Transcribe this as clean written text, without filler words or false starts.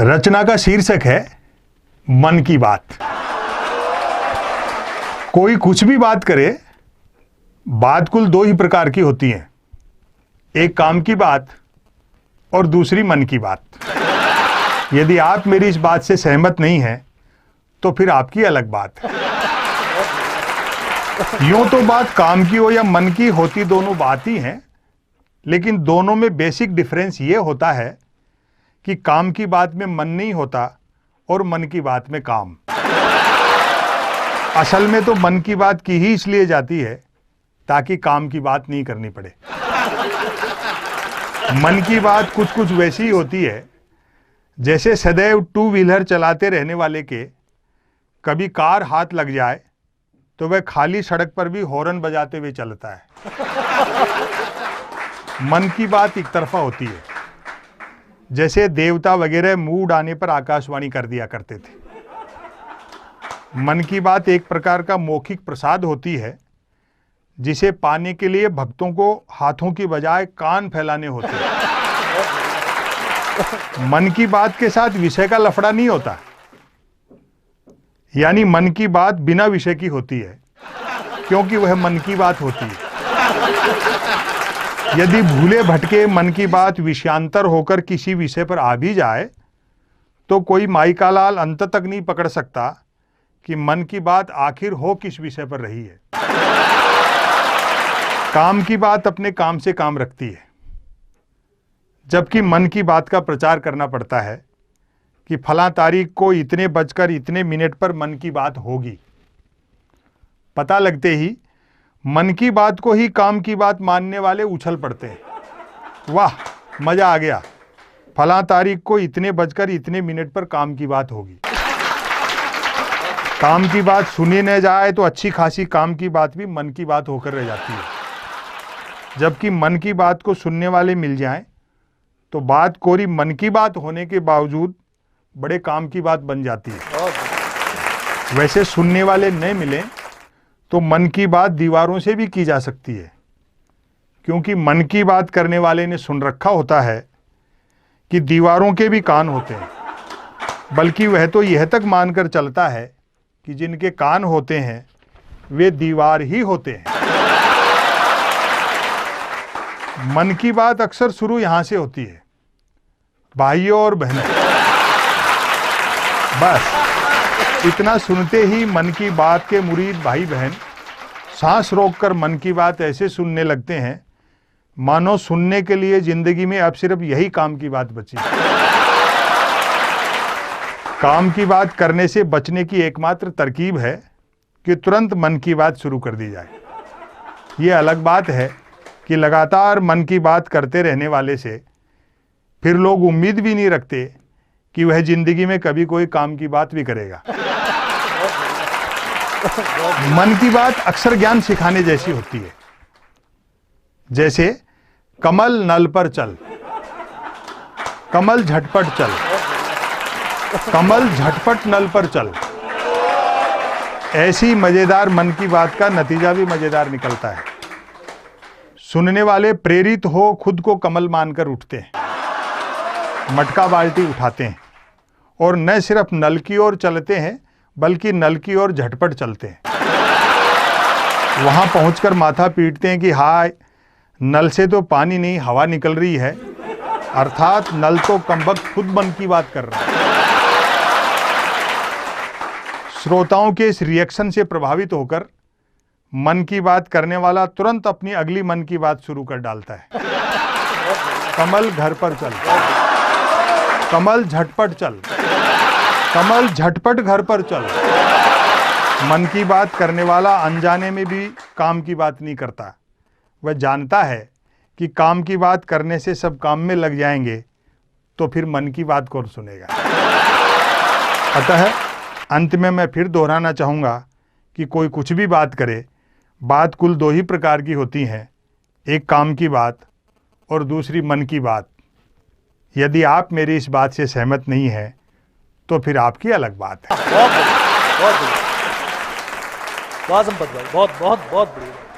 रचना का शीर्षक है मन की बात। कोई कुछ भी बात करे, बात कुल दो ही प्रकार की होती हैं, एक काम की बात और दूसरी मन की बात। यदि आप मेरी इस बात से सहमत नहीं हैं तो फिर आपकी अलग बात है। यूं तो बात काम की हो या मन की, होती दोनों बात ही हैं, लेकिन दोनों में बेसिक डिफरेंस ये होता है कि काम की बात में मन नहीं होता और मन की बात में काम। असल में तो मन की बात की ही इसलिए जाती है ताकि काम की बात नहीं करनी पड़े। मन की बात कुछ कुछ वैसी ही होती है जैसे सदैव टू व्हीलर चलाते रहने वाले के कभी कार हाथ लग जाए तो वह खाली सड़क पर भी हॉर्न बजाते हुए चलता है। मन की बात एक तरफा होती है, जैसे देवता वगैरह मूड आने पर आकाशवाणी कर दिया करते थे। मन की बात एक प्रकार का मौखिक प्रसाद होती है जिसे पाने के लिए भक्तों को हाथों की बजाय कान फैलाने होते हैं। मन की बात के साथ विषय का लफड़ा नहीं होता, यानी मन की बात बिना विषय की होती है क्योंकि वह मन की बात होती है। यदि भूले भटके मन की बात विषयांतर होकर किसी विषय पर आ भी जाए तो कोई माई का लाल अंत तक नहीं पकड़ सकता कि मन की बात आखिर हो किस विषय पर रही है। काम की बात अपने काम से काम रखती है, जबकि मन की बात का प्रचार करना पड़ता है कि फलां तारीख को इतने बजकर इतने मिनट पर मन की बात होगी। पता लगते ही मन की बात को ही काम की बात मानने वाले उछल पड़ते हैं। वाह, मजा आ गया, फलां तारीख को इतने बजकर इतने मिनट पर काम की बात होगी। काम की बात सुनी न जाए तो अच्छी खासी काम की बात भी मन की बात होकर रह जाती है, जबकि मन की बात को सुनने वाले मिल जाएं तो बात कोरी मन की बात होने के बावजूद बड़े काम की बात बन जाती है। वैसे सुनने वाले न मिलें तो मन की बात दीवारों से भी की जा सकती है, क्योंकि मन की बात करने वाले ने सुन रखा होता है कि दीवारों के भी कान होते हैं, बल्कि वह तो यह तक मानकर चलता है कि जिनके कान होते हैं वे दीवार ही होते हैं। मन की बात अक्सर शुरू यहां से होती है, भाइयों और बहनों। बस इतना सुनते ही मन की बात के मुरीद भाई बहन सांस रोककर मन की बात ऐसे सुनने लगते हैं मानो सुनने के लिए जिंदगी में अब सिर्फ यही काम की बात बची। काम की बात करने से बचने की एकमात्र तरकीब है कि तुरंत मन की बात शुरू कर दी जाए। ये अलग बात है कि लगातार मन की बात करते रहने वाले से फिर लोग उम्मीद भी नहीं रखते कि वह जिंदगी में कभी कोई काम की बात भी करेगा। मन की बात अक्सर ज्ञान सिखाने जैसी होती है, जैसे कमल नल पर चल, कमल झटपट चल, कमल झटपट नल पर चल। ऐसी मजेदार मन की बात का नतीजा भी मजेदार निकलता है। सुनने वाले प्रेरित हो खुद को कमल मानकर उठते हैं, मटका बाल्टी उठाते हैं और न सिर्फ नल की ओर चलते हैं बल्कि नल की ओर झटपट चलते हैं। वहां पहुंचकर माथा पीटते हैं कि हाय, नल से तो पानी नहीं हवा निकल रही है, अर्थात नल तो कमबख्त खुद मन की बात कर रहा है। श्रोताओं के इस रिएक्शन से प्रभावित होकर मन की बात करने वाला तुरंत अपनी अगली मन की बात शुरू कर डालता है। कमल घर पर चल, कमल झटपट चल, कमल झटपट घर पर चल। मन की बात करने वाला अनजाने में भी काम की बात नहीं करता। वह जानता है कि काम की बात करने से सब काम में लग जाएंगे तो फिर मन की बात कौन सुनेगा। अतः अंत में मैं फिर दोहराना चाहूँगा कि कोई कुछ भी बात करे, बात कुल दो ही प्रकार की होती हैं, एक काम की बात और दूसरी मन की बात। यदि आप मेरी इस बात से सहमत नहीं हैं तो फिर आपकी अलग बात है। बहुत बढ़िया, बहुत बढ़िया, बहुत बढ़िया, बहुत बहुत बहुत बढ़िया।